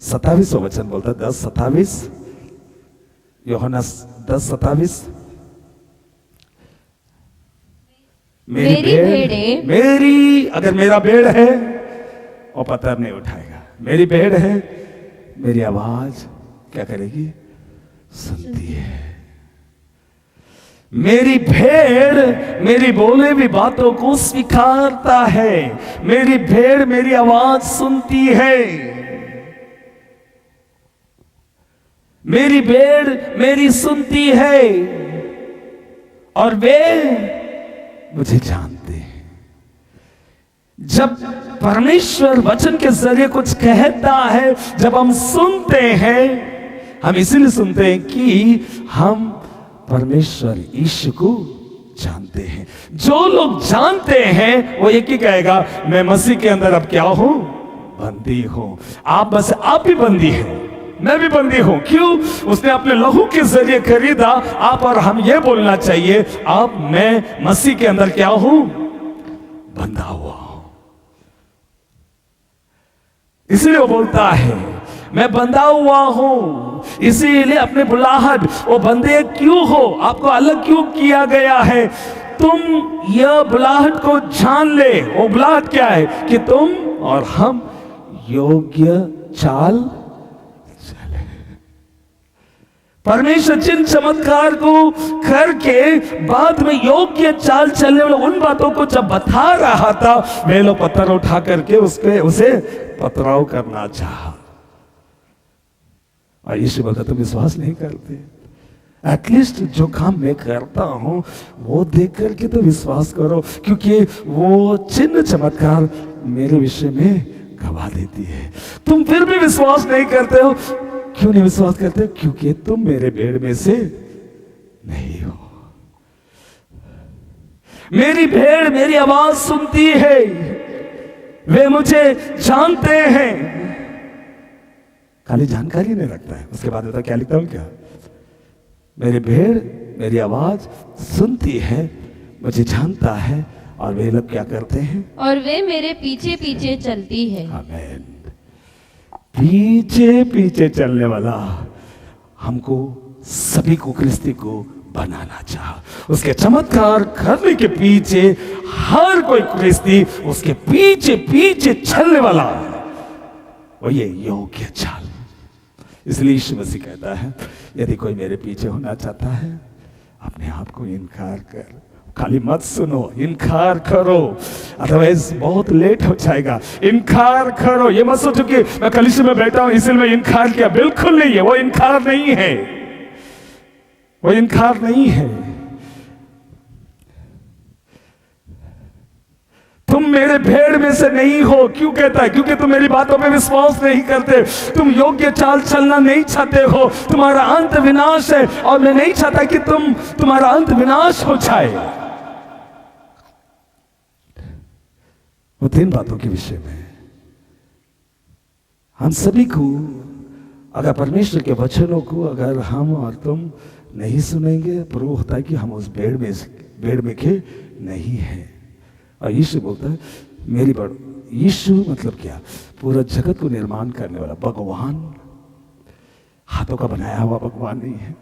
27वां वचन बोलता है 10:27, यूहन्ना 10:27, मेरी अगर मेरा भेड़ है वो पत्थर नहीं उठाएगा, मेरी भेड़ है, मेरी आवाज क्या करेगी? सुनती है। मेरी भेड़ मेरी बोले हुई बातों को स्वीकारता है, मेरी भेड़ मेरी आवाज सुनती है, मेरी भेड़ मेरी सुनती है और वे मुझे जानते हैं। जब परमेश्वर वचन के जरिए कुछ कहता है, जब हम सुनते हैं, हम इसीलिए सुनते हैं कि हम परमेश्वर ईश्वर को जानते हैं। जो लोग जानते हैं वो एक ही कहेगा मैं मसीह के अंदर अब क्या हूं? बंदी हूं। आप भी बंदी हैं, मैं भी बंदी हूं। क्यों? उसने अपने लहू के जरिए खरीदा। आप और हम ये बोलना चाहिए अब मैं मसीह के अंदर क्या हूं? बंधा हुआ हूं। इसलिए वो बोलता है मैं बंधा हुआ हूं, इसीलिए अपने बुलाहट, वो बंदे क्यों हो, आपको अलग क्यों किया गया है, तुम यह बुलाहट को जान ले। वो बुलाहट क्या है कि तुम और हम योग्य चाल चले। परमेश्वर जिन चमत्कार को करके बाद में योग्य चाल चलने वाले उन बातों को जब बता रहा था, वे लोग पत्थर उठा करके उसे पथराव करना चाहा। और यीशु बोलता तुम विश्वास नहीं करते, एटलीस्ट जो काम मैं करता हूं वो देख करके तो विश्वास करो, क्योंकि वो चिन्ह चमत्कार मेरे विषय में गवाह देती है। तुम फिर भी विश्वास नहीं करते हो। क्यों नहीं विश्वास करते हो? क्योंकि तुम मेरे भेड़ में से नहीं हो। मेरी भेड़ मेरी आवाज सुनती है, वे मुझे जानते हैं। खाली जानकारी नहीं रखता है, उसके बाद होता क्या लिखता हूं क्या, मेरी भेड़ मेरी आवाज सुनती है, मुझे जानता है, और वे लोग क्या करते हैं, और वे मेरे पीछे पीछे चलती है। आमीन। पीछे पीछे चलने वाला हमको सभी को क्रिस्ती को बनाना चाह। उसके चमत्कार करने के पीछे हर कोई क्रिस्ती उसके पीछे पीछे चलने वाला, वो ये योग्य चाल। इसलिए यीशु मसीह कहता है यदि कोई मेरे पीछे होना चाहता है अपने आप को इनकार कर। खाली मत सुनो, इनकार करो, अदरवाइज बहुत लेट हो जाएगा। इनकार करो, ये मत सोचो कि मैं कलीसिया में बैठा हूं इसलिए मैं इनकार किया। बिल्कुल नहीं है, वो इनकार नहीं है, वो इनकार नहीं है। तुम मेरे भेड़ में से नहीं हो, क्यों कहता है? क्योंकि तुम मेरी बातों में विश्वास नहीं करते, तुम योग्य चाल चलना नहीं चाहते हो, तुम्हारा अंत विनाश है, और मैं नहीं चाहता कि तुम्हारा अंत विनाश हो जाए। वो 3 बातों के विषय में हम सभी को, अगर परमेश्वर के वचनों को अगर हम और तुम नहीं सुनेंगे, प्रूव होता है कि हम उस भेड़ में के नहीं है। और यीशु बोलता है मेरी बड़, यीशु मतलब क्या, पूरा जगत को निर्माण करने वाला भगवान, हाथों का बनाया हुआ भगवान नहीं है,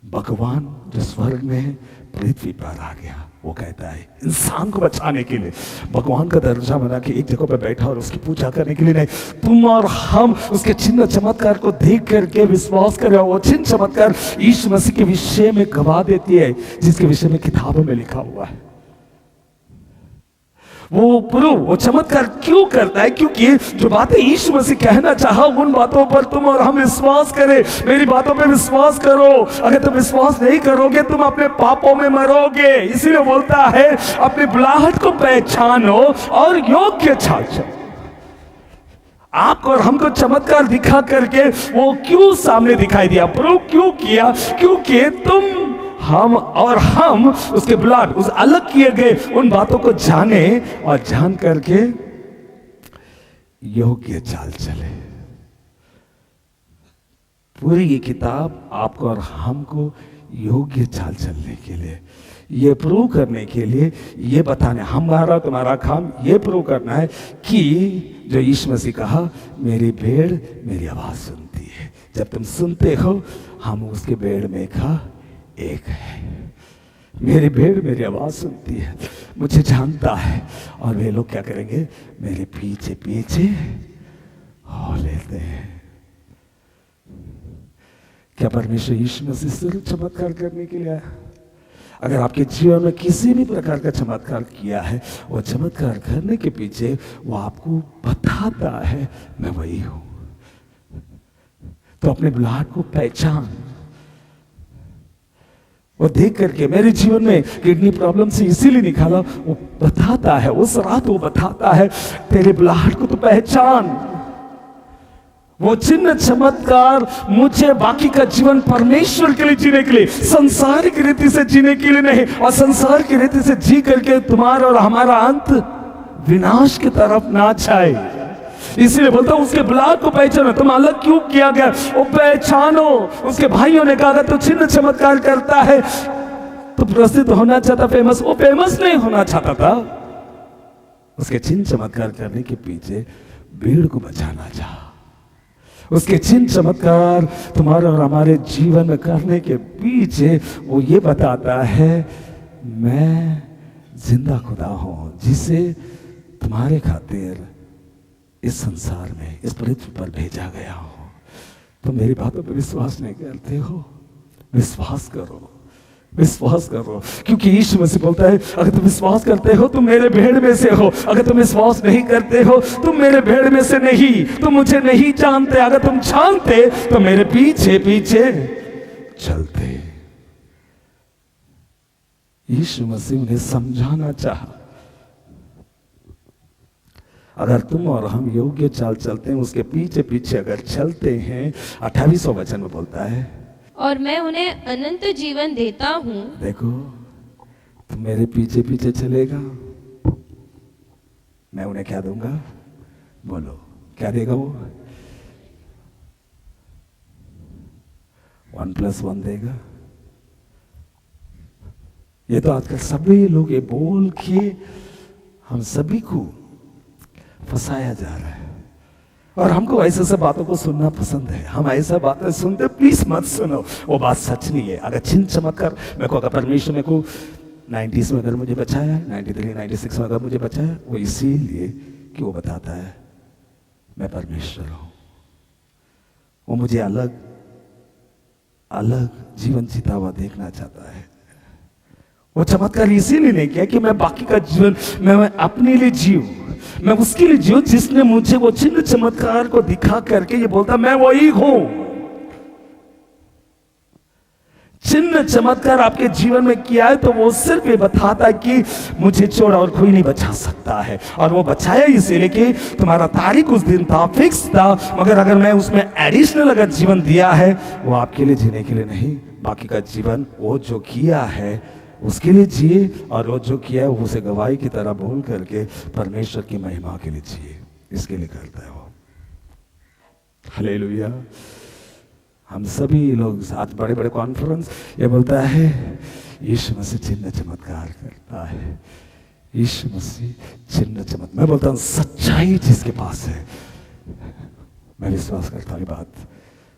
भगवान जो स्वर्ग में है पृथ्वी पर आ गया। वो कहता है इंसान को बचाने के लिए भगवान का दर्जा बना के एक जगह पर बैठा और उसकी पूजा करने के लिए नहीं, तुम और हम उसके चिन्ह चमत्कार को देख करके विश्वास कर रहे हो। वो चिन्ह चमत्कार यीशु मसीह के विषय में गवाह देती है, जिसके विषय में किताबों में लिखा हुआ है। वो चमत्कार क्यों करता है? क्योंकि जो बातें यीशु मसीह कहना चाहा उन बातों पर तुम और हम विश्वास करें। मेरी बातों पे विश्वास करो। अगर तुम विश्वास नहीं करोगे तुम अपने पापों में मरोगे। इसीलिए बोलता है अपनी बुलाहट को पहचानो और योग्य चाल चलो। आपको और हमको चमत्कार दिखा करके वो क्यों सामने दिखाई दिया, प्रूव क्यों किया? क्योंकि तुम हम उसके बुलाहट, उस अलग किए गए उन बातों को जाने और जान करके योग्य चाल चले। पूरी ये किताब आपको और हमको योग्य चाल चलने के लिए, ये प्रूव करने के लिए, ये बताने, हमारा तुम्हारा काम ये प्रूव करना है कि जो यीशु मसीह कहा मेरी भेड़ मेरी आवाज सुनती है। जब तुम सुनते हो हम उसके भेड़ में का एक है। मेरी भेड़ मेरी आवाज सुनती है, मुझे जानता है, और वे लोग क्या करेंगे, मेरे पीछे पीछे हो लेते हैं। क्या परमेश्वर यीशु मसीह सिर्फ चमत्कार करने के लिए आया? अगर आपके जीवन में किसी भी प्रकार का चमत्कार किया है, वो चमत्कार करने के पीछे वो आपको बताता है मैं वही हूं। तो अपने बुलाहट को पहचान। वो देख करके मेरे जीवन में किडनी प्रॉब्लम से इसीलिए निकाला, वो बताता है, उस रात वो बताता है तेरे बुलाहट को तो पहचान। वो चिन्ह चमत्कार मुझे बाकी का जीवन परमेश्वर के लिए जीने के लिए, संसारिक रीति से जीने के लिए नहीं, और संसार की रीति से जी करके तुम्हारा और हमारा अंत विनाश की तरफ ना जाए। इसलिए बोलता हूं उसके बुलाहट को पहचानो। तुम अलग क्यों किया गया वो पहचानो। उसके भाइयों ने कहा तो चिन्ह चमत्कार करता है तो प्रसिद्ध होना चाहता, फेमस, वो फेमस नहीं होना चाहता था। उसके चिन्ह चमत्कार करने के पीछे भीड़ को बचाना चाहा। उसके चिन्ह चमत्कार तुम्हारे और हमारे जीवन में करने के पीछे वो ये बताता है, मैं जिंदा खुदा हूं जिसे तुम्हारे खातिर इस संसार में, इस पृथ्वी पर भेजा गया हो। तुम मेरी बातों पर विश्वास नहीं करते हो? विश्वास करो, विश्वास करो, क्योंकि यीशु मसीह बोलता है, अगर तुम विश्वास करते हो तुम मेरे भेड़ में से हो, अगर तुम विश्वास नहीं करते हो तुम मेरे भेड़ में से नहीं, तुम मुझे नहीं जानते, अगर तुम जानते तो मेरे पीछे पीछे चलते। यीशु मसीह उन्हें समझाना चाहा, अगर तुम और हम योग्य चाल चलते हैं, उसके पीछे पीछे अगर चलते हैं, 28वां वचन में बोलता है, और मैं उन्हें अनंत जीवन देता हूँ। देखो, तुम मेरे पीछे पीछे चलेगा, मैं उन्हें क्या दूंगा? बोलो, क्या देगा वो? 1+1 देगा। ये तो आजकल सभी लोग ये बोल के हम सभी को फंसाया जा रहा है, और हमको ऐसे सब बातों को सुनना पसंद है। हम ऐसा बातें सुनते, प्लीज मत सुनो, वो बात सच नहीं है। अगर चिन्ह चमत्कार मेरे को, अगर परमेश्वर मेरे को 90s में अगर मुझे बचाया, 93, 96 में अगर मुझे बचाया, वो इसीलिए कि वो बताता है मैं परमेश्वर हूं। वो मुझे अलग अलग जीवन जीता हुआ देखना चाहता है। वो चमत्कार इसीलिए नहीं किया कि मैं बाकी का जीवन मैं अपने लिए जीऊं, मैं उसके लिए जीऊं जिसने मुझे वो चिन्ह चमत्कार को दिखा करके ये बोलता मैं वही हूं। चिन्ह चमत्कार आपके जीवन में किया है तो वो सिर्फ ये बताता है कि मुझे छोड़ा और कोई नहीं बचा सकता है, और वो बचाया इसीलिए कि तुम्हारा तारीख उस दिन था, फिक्स था, मगर अगर मैं उसमें एडिशनल अगर जीवन दिया है, वो आपके लिए जीने के लिए नहीं, बाकी का जीवन वो जो किया है उसके लिए जिए, और वो जो किया है वो उसे गवाही की तरह बोल करके परमेश्वर की महिमा के लिए जिए, इसके लिए करता है वो। हालेलुया। हम सभी लोग आज बड़े बड़े कॉन्फ्रेंस ये बोलता है यीशु मसीह चिन्ह चमत्कार करता है, यीशु मसीह चिन्ह चमत्कार। मैं बोलता हूँ सच्चाई जिसके पास है, मैं विश्वास करता हूँ बात,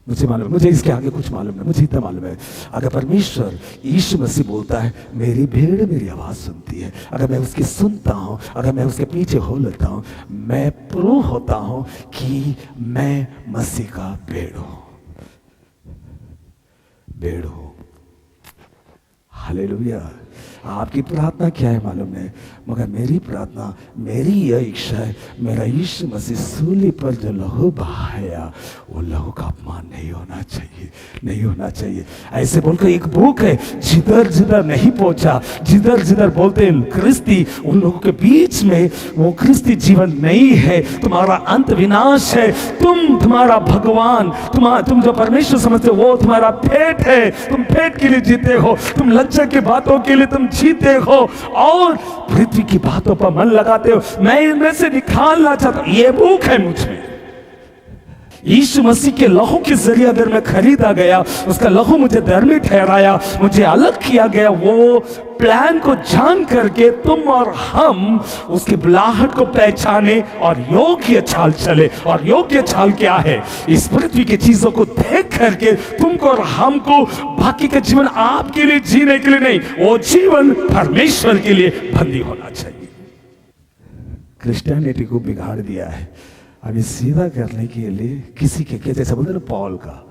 मुझे मालूम है, मुझे इसके आगे कुछ मालूम नहीं, मुझे इतना मालूम है, अगर परमेश्वर यीशु मसीह बोलता है मेरी भेड़ मेरी आवाज सुनती है, अगर मैं उसकी सुनता हूं, अगर मैं उसके पीछे हो लेता हूं, मैं प्रूव होता हूं कि मैं मसीह का भेड़ हूं, भेड़ हूं। हालेलुया। आपकी प्रार्थना क्या है मालूम है, मगर मेरी प्रार्थना, मेरी यह इच्छा है, मेरा यीशु मसीह सूली पर जो लहू बहाया वो लहू का अपमान नहीं होना चाहिए, नहीं होना चाहिए। ऐसे बोलकर एक बुक है, जिधर जिधर नहीं पहुंचा, जिधर जिधर बोलते हैं क्रिस्ती, उन लोगों के बीच में वो क्रिस्ती जीवन नहीं है, तुम्हारा अंत विनाश है। तुम्हारा भगवान, तुम जो परमेश्वर समझते हो वो तुम्हारा पेट है, तुम पेट के लिए जीते हो, तुम लज्जा की बातों के लिए तुम जीते हो और पृथ्वी की बातों पर मन लगाते हो। मैं इनमें से निकालना चाहता हूं, ये भूख है मुझे। यीशु मसीह के लहू के जरिए अगर मैं खरीदा गया, उसका लहू मुझे धर्मी ठहराया, मुझे अलग किया गया, वो प्लान को जान करके तुम और हम उसकी बुलाहट को पहचाने और योग्य चाल चले। और योग्य चाल क्या है? इस पृथ्वी की चीजों को देख करके तुमको और हमको बाकी का जीवन आपके लिए जीने के लिए नहीं, वो जीवन परमेश्वर के लिए बंदी होना चाहिए। क्रिश्चियनिटी को बिगाड़ दिया है, अभी सीधा करने के लिए किसी के जैसे बोलते ना पॉल का,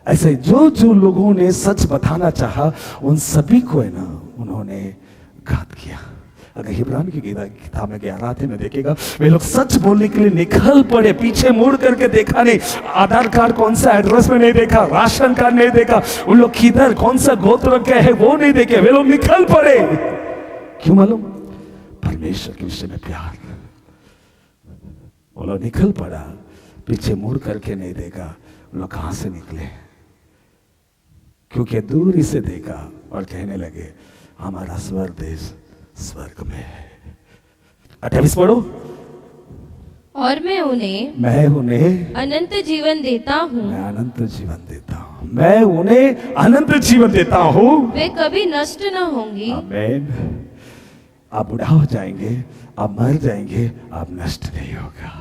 ऐसे जो जो लोगों ने सच बताना चाहा उन सभी को है ना उन्होंने घात किया। अगर इब्रानी की किताब में 11 में देखेगा, वे लोग सच बोलने के लिए निकल पड़े, पीछे मुड़ करके देखा नहीं, आधार कार्ड कौन सा एड्रेस में नहीं देखा, राशन कार्ड नहीं देखा, उन लोग किधर कौन सा गोत्र के है वो नहीं देखे, वे लोग निकल पड़े। क्यों मालूम? परमेश्वर के विषय में प्यार। वो लोग निकल पड़ा, पीछे मुड़ करके नहीं देखा। वो लोग कहां से निकले? क्योंकि दूरी से देखा और कहने लगे हमारा स्वर्ग देश स्वर्ग में है। 28 पढ़ो। और मैं उन्हें अनंत जीवन देता हूँ, मैं अनंत जीवन देता हूँ, मैं उन्हें अनंत जीवन देता हूँ, वे कभी नष्ट न होंगी। आमीन। आप बुढ़ा हो जाएंगे, आप मर जाएंगे, आप नष्ट नहीं होगा।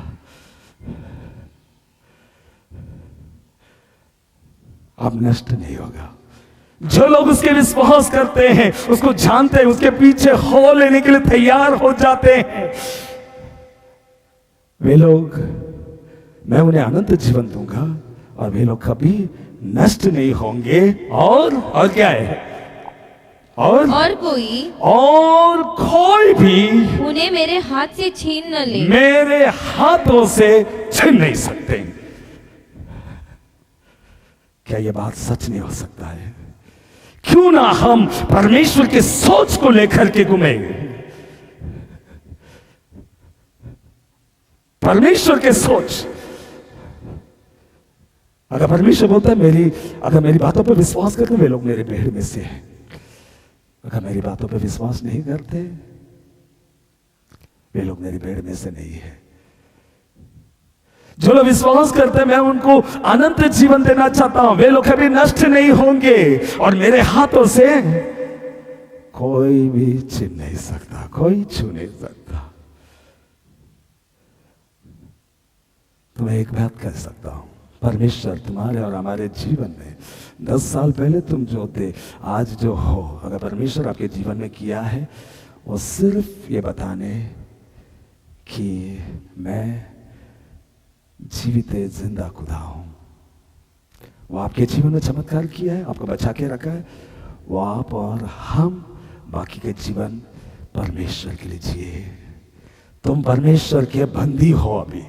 अब नष्ट नहीं होगा। जो लोग उसके विश्वास करते हैं, उसको जानते हैं, उसके पीछे हो लेने के लिए तैयार हो जाते हैं, वे लोग, मैं उन्हें अनंत जीवन दूंगा और वे लोग कभी नष्ट नहीं होंगे। और क्या है? और कोई भी उन्हें मेरे हाथ से छीन न ले। मेरे हाथों से छीन नहीं सकते। क्या यह बात सच नहीं हो सकता है? क्यों ना हम परमेश्वर के सोच को लेकर के घूमे। परमेश्वर के सोच, अगर परमेश्वर बोलता है अगर मेरी बातों पर विश्वास करते वे लोग मेरे भेड़ में से हैं। अगर मेरी बातों पर विश्वास नहीं करते वे लोग मेरी भेड़ में से नहीं है। जो लोग विश्वास करते हैं, मैं उनको अनंत जीवन देना चाहता हूं। वे लोग कभी नष्ट नहीं होंगे और मेरे हाथों से कोई भी छीन नहीं सकता, कोई छू नहीं सकता। तो मैं एक बात कह सकता हूं, परमेश्वर तुम्हारे और हमारे जीवन में 10 साल पहले तुम जो थे, आज जो हो, अगर परमेश्वर आपके जीवन में किया है, वो सिर्फ ये बताने कि मैं जीवित जिंदा खुदा हूं। वो आपके जीवन में चमत्कार किया है, आपको बचा के रखा है। वो आप और हम बाकी के जीवन परमेश्वर के लिए जिए। तुम परमेश्वर के बंदी हो। अभी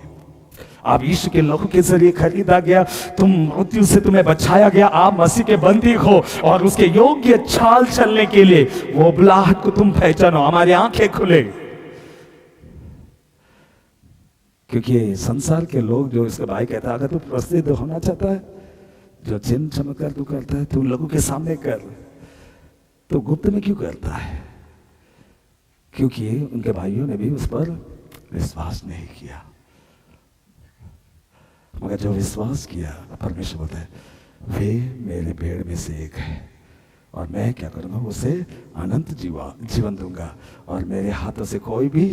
आप यीशु के लहू के जरिए खरीदा गया, तुम मृत्यु से तुम्हें बचाया गया, आप मसीह के बंदी हो और उसके योग्य चाल चलने के लिए वो बुलाहट को तुम पहचानो। हमारी आंखें खुले, क्योंकि संसार के लोग जो इसके भाई कहता है, अगर तू प्रसिद्ध होना चाहता है, जो चिन्ह चमत्कार तू करता है, तू लोगों के सामने कर, तो गुप्त में क्यों करता है? क्योंकि उनके भाइयों ने भी उस पर विश्वास नहीं किया। मगर जो विश्वास किया, परमेश्वर बोलता है वे मेरे भेड़ में से एक है और मैं क्या करूंगा, उसे अनंत जीवन दूंगा और मेरे हाथों से कोई भी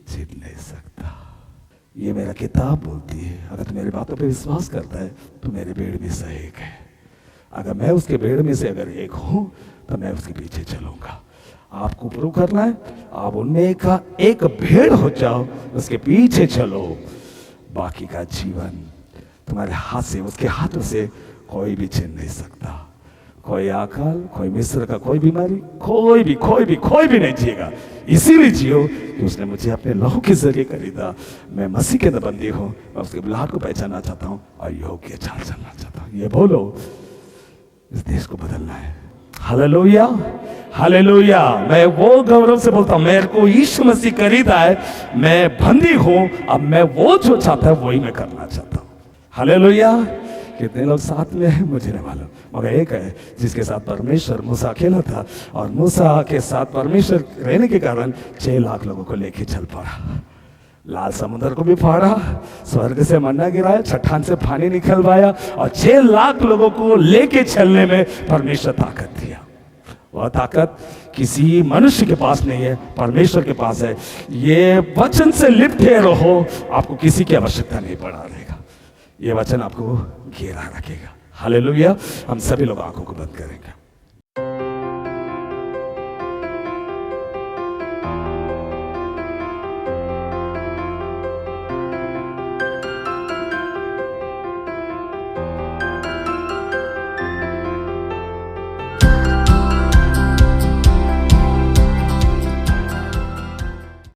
छीन नहीं सकता। ये मेरा किताब बोलती है, अगर तू मेरी बातों पे विश्वास करता है तो मेरे भेड़ में से एक है। अगर मैं उसके भेड़ में से अगर एक हूं तो मैं उसके पीछे चलूंगा। आपको प्रूव करना है, आप उनमें का एक भेड़ हो जाओ, उसके पीछे चलो। बाकी का जीवन तुम्हारे हाथ से, उसके हाथों से कोई भी छीन नहीं सकता। कोई अकाल, कोई मिस्र का कोई बीमारी, कोई भी नहीं जिएगा। इसीलिए जियो कि उसने मुझे अपने लहू के जरिए खरीदा। मैं मसीह के बंदी हूं, मैं उसके बुलाहट को पहचानना चाहता हूं और योग्य चाल चलना चाहता हूं। ये बोलो, इस देश को बदलना है। Hallelujah, hallelujah. मैं वो गौरव से बोलता हूं, मेरे को यीशु मसीह खरीदा है, मैं बंदी हूं, अब मैं वो जो चाहता है वही मैं करना चाहता हूं। हालेलुया। कितने लोग साथ में हैं मुझे नहीं मालूम, मगर एक है जिसके साथ परमेश्वर, मूसा अकेला था और मूसा के साथ परमेश्वर रहने के कारण 6 लाख लोगों को लेके चल पड़ा। लाल समुद्र को भी फाड़ा, स्वर्ग से मन्ना गिराया, चट्टान से पानी निकलवाया और 6 लाख लोगों को लेके चलने में परमेश्वर ताकत दिया। वह ताकत किसी मनुष्य के पास नहीं है, परमेश्वर के पास है। ये वचन से लिपटे रहो, आपको किसी की आवश्यकता नहीं पड़ा रहेगा। ये वचन आपको घेरा रखेगा। हालेलुया। हम सभी लोग आंखों को बंद करेंगे।